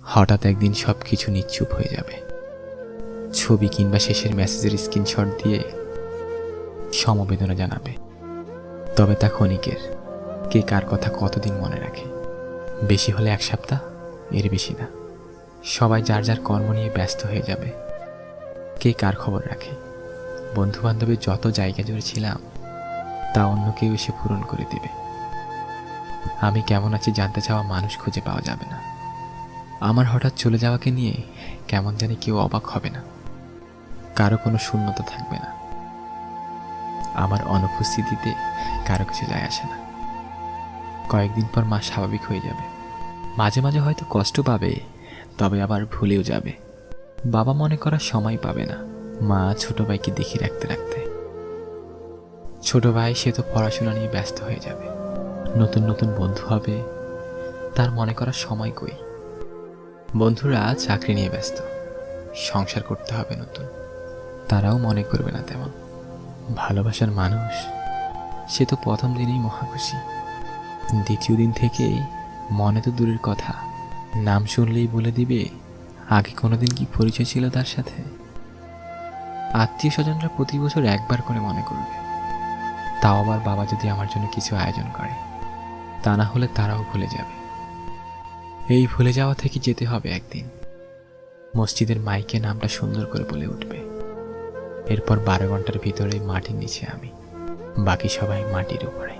হঠাৎ একদিন সব কিছু নিশ্চুপ হয়ে যাবে। ছবি কিংবা শেষের মেসেজের স্ক্রিনশট দিয়ে সমবেদনা জানাবে। তবে তা ক্ষণিকের, কে কার কথা কতদিন মনে রাখে? বেশি হলে 1 সপ্তাহ, এর বেশি না। সবাই যার যার কর্ম নিয়ে ব্যস্ত হয়ে যাবে। কে কার খবর রাখে? বন্ধু বান্ধবের যত জায়গা জুড়ে ছিলাম তা অন্য কেউ এসে পূরণ করে দেবে। আমি কেমন আছি জানতে চাওয়া মানুষ খুঁজে পাওয়া যাবে না। আমার হঠাৎ চলে যাওয়াকে নিয়ে কেমন জানি কেউ অবাক হবে না। কারো কোনো শূন্যতা থাকবে না। আমার অনুপস্থিতিতে কারো কিছু যায় আসে না। কয়েকদিন পর মা স্বাভাবিক হয়ে যাবে। মাঝে মাঝে হয়তো কষ্ট পাবে, তবে আবার ভুলেও যাবে। বাবা মনে করার সময় পাবে না। মা ছোট ভাইকে দেখে রাখতে রাখতে। ছোট ভাই সে তো পড়াশোনা নিয়ে ব্যস্ত হয়ে যাবে। নতুন নতুন বন্ধু হবে, তার মনে করার সময় কই? বন্ধুরা চাকরি নিয়ে ব্যস্ত, সংসার করতে হবে নতুন, তারাও মনে করবে না তেমন। ভালোবাসার মানুষ সে তো প্রথম দিনেই মহাখুশি, দ্বিতীয় দিন থেকে মনে তো দূরের কথা, নাম শুনলেই বলে দিবে আগে কোনোদিন কি পরিচয় ছিল তার সাথে। আত্মীয় স্বজনরা প্রতি বছর একবার করে মনে করবে, তাও আবার বাবা যদি আমার জন্য কিছু আয়োজন করে। তা না হলে তারাও ভুলে যাবে। এই ভুলে যাওয়া থেকে যেতে হবে একদিন। মসজিদের মাইকে নামটা সুন্দর করে বলে উঠবে। এরপর 12 ঘন্টার ভিতরে মাটির নিচে আমি, বাকি সবাই মাটির উপরে।